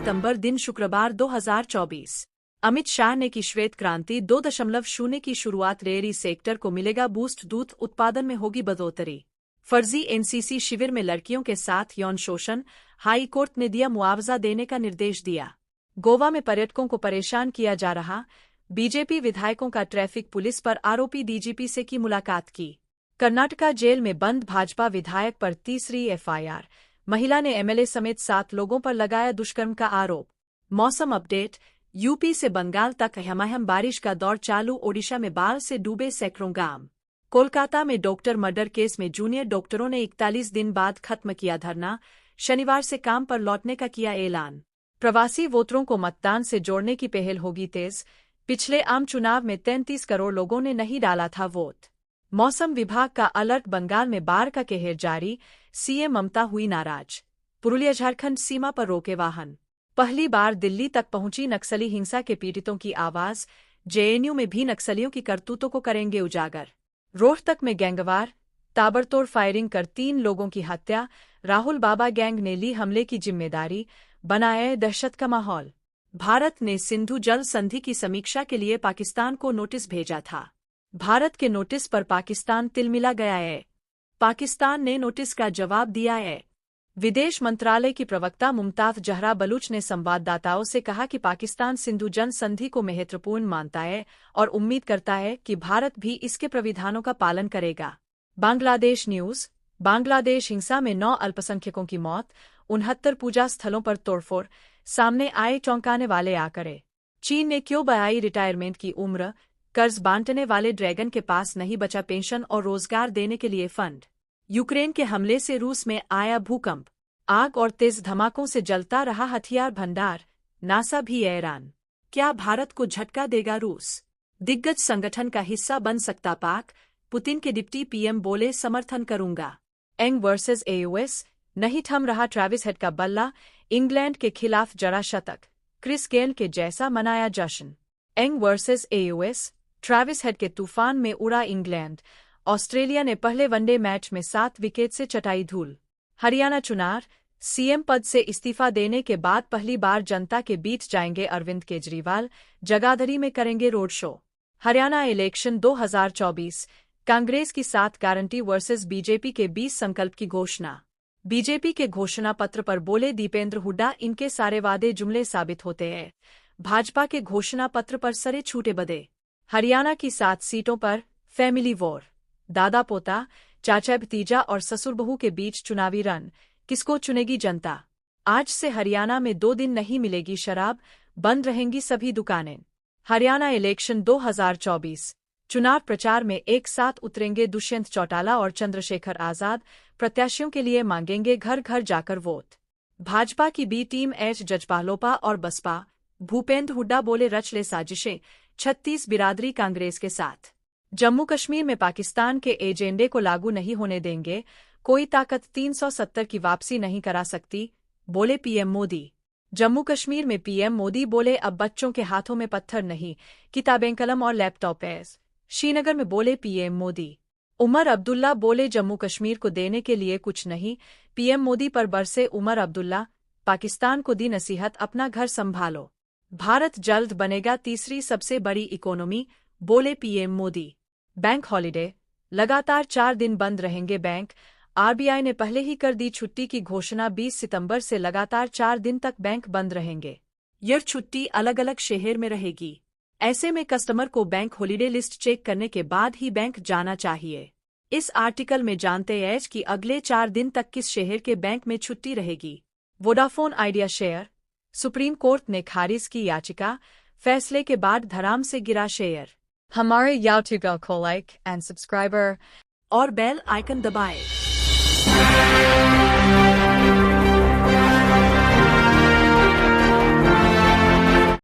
सितंबर दिन शुक्रवार 2024। अमित शाह ने की श्वेत क्रांति 2.0 की शुरुआत। डेयरी सेक्टर को मिलेगा बूस्ट, दूध उत्पादन में होगी बढ़ोतरी। फर्जी एनसीसी शिविर में लड़कियों के साथ यौन शोषण, हाई कोर्ट ने दिया मुआवजा देने का निर्देश दिया। गोवा में पर्यटकों को परेशान किया जा रहा, बीजेपी विधायकों का ट्रैफिक पुलिस पर आरोपी डीजीपी से की मुलाकात की। कर्नाटका जेल में बंद भाजपा विधायक पर तीसरी एफआईआर। महिला ने एमएलए समेत 7 लोगों पर लगाया दुष्कर्म का आरोप। मौसम अपडेट। यूपी से बंगाल तक यमाहम बारिश का दौर चालू। ओडिशा में बाढ़ से डूबे सैकड़ों गांव। कोलकाता में डॉक्टर मर्डर केस में जूनियर डॉक्टरों ने 41 दिन बाद खत्म किया धरना। शनिवार से काम पर लौटने का किया ऐलान। प्रवासी वोटरों को मतदान से जोड़ने की पहल होगी तेज। पिछले आम चुनाव में 33 करोड़ लोगों ने नहीं डाला था वोट। मौसम विभाग का अलर्ट। बंगाल में बाढ़ का कहर जारी, सीएम ममता हुई नाराज। पुरुलिया झारखंड सीमा पर रोके वाहन। पहली बार दिल्ली तक पहुंची नक्सली हिंसा के पीड़ितों की आवाज। जेएनयू में भी नक्सलियों की करतूतों को करेंगे उजागर। रोहतक में गैंगवार, ताबड़तोड़ फायरिंग कर 3 लोगों की हत्या। राहुल बाबा गैंग ने ली हमले की जिम्मेदारी, बनाया दहशत का माहौल। भारत ने सिंधु जल संधि की समीक्षा के लिए पाकिस्तान को नोटिस भेजा था। भारत के नोटिस पर पाकिस्तान तिलमिला गया है। पाकिस्तान ने नोटिस का जवाब दिया है। विदेश मंत्रालय की प्रवक्ता मुमताज जहरा बलूच ने संवाददाताओं से कहा कि पाकिस्तान सिंधु जल संधि को महत्वपूर्ण मानता है और उम्मीद करता है कि भारत भी इसके प्राविधानों का पालन करेगा। बांग्लादेश न्यूज। बांग्लादेश हिंसा में 9 अल्पसंख्यकों की मौत। 69 पूजा स्थलों पर तोड़फोड़, सामने आए चौंकाने वाले आंकड़े। चीन ने क्यों बढ़ाई रिटायरमेंट की उम्र। कर्ज बांटने वाले ड्रैगन के पास नहीं बचा पेंशन और रोजगार देने के लिए फंड। यूक्रेन के हमले से रूस में आया भूकंप। आग और तेज धमाकों से जलता रहा हथियार भंडार। नासा भी हैरान। क्या भारत को झटका देगा रूस। दिग्गज संगठन का हिस्सा बन सकता पाक। पुतिन के डिप्टी पीएम बोले समर्थन करूंगा। एंग वर्सेस एयूएस। नहीं थम रहा ट्रेविस हेड का बल्ला। इंग्लैंड के खिलाफ जड़ा शतक। क्रिस गेल के जैसा मनाया जश्न। एंग वर्सेस एयूएस। ट्रेविस हेड के तूफान में उड़ा इंग्लैंड। ऑस्ट्रेलिया ने पहले वनडे मैच में 7 विकेट से चटाई धूल। हरियाणा चुनाव। सीएम पद से इस्तीफा देने के बाद पहली बार जनता के बीच जाएंगे अरविंद केजरीवाल। जगाधरी में करेंगे road show. Haryana election 2024। Congress की 7 गारंटी वर्सेस बीजेपी के 20 संकल्प की घोषणा। बीजेपी के घोषणा पत्र पर बोले दीपेंद्र हुड्डा, इनके सारे वादे जुमले साबित होते हैं। भाजपा के घोषणा पत्र पर सरे छूटे बदे। हरियाणा की 7 सीटों पर फैमिली वॉर। दादा पोता, चाचा भतीजा और ससुर बहू के बीच चुनावी रण। किसको चुनेगी जनता। आज से हरियाणा में 2 दिन नहीं मिलेगी शराब, बंद रहेंगी सभी दुकानें। हरियाणा इलेक्शन 2024। चुनाव प्रचार में एक साथ उतरेंगे दुष्यंत चौटाला और चंद्रशेखर आजाद। प्रत्याशियों के लिए मांगेंगे घर घर जाकर वोट। भाजपा की बी टीम एच जजपालोपा और बसपा। भूपेंद्र हुड्डा बोले रच ले साजिशें। 36 बिरादरी कांग्रेस के साथ। जम्मू कश्मीर में पाकिस्तान के एजेंडे को लागू नहीं होने देंगे। कोई ताकत 370 की वापसी नहीं करा सकती, बोले पीएम मोदी। जम्मू कश्मीर में पीएम मोदी बोले अब बच्चों के हाथों में पत्थर नहीं, किताबें कलम और लैपटॉप है। श्रीनगर में बोले पीएम मोदी। उमर अब्दुल्ला बोले जम्मू कश्मीर को देने के लिए कुछ नहीं। पीएम मोदी पर बरसे उमर अब्दुल्ला। पाकिस्तान को दी नसीहत, अपना घर संभालो। भारत जल्द बनेगा तीसरी सबसे बड़ी इकोनॉमी, बोले पीएम मोदी। Bank holiday. लगातार 4 दिन बंद रहेंगे बैंक। आरबीआई ने पहले ही कर दी छुट्टी की घोषणा। 20 सितंबर से लगातार 4 दिन तक बैंक बंद रहेंगे। यह छुट्टी अलग अलग शहर में रहेगी। ऐसे में कस्टमर को बैंक हॉलिडे लिस्ट चेक करने के बाद ही बैंक जाना चाहिए। इस आर्टिकल में जानते हैं कि अगले 4 दिन तक किस शहर के बैंक में छुट्टी रहेगी। Vodafone idea share. Supreme court ने खारिज की याचिका। फैसले के बाद धड़ाम से गिरा शेयर। हमारे यूट्यूब को लाइक एंड सब्सक्राइबर और बेल आइकन दबाएं।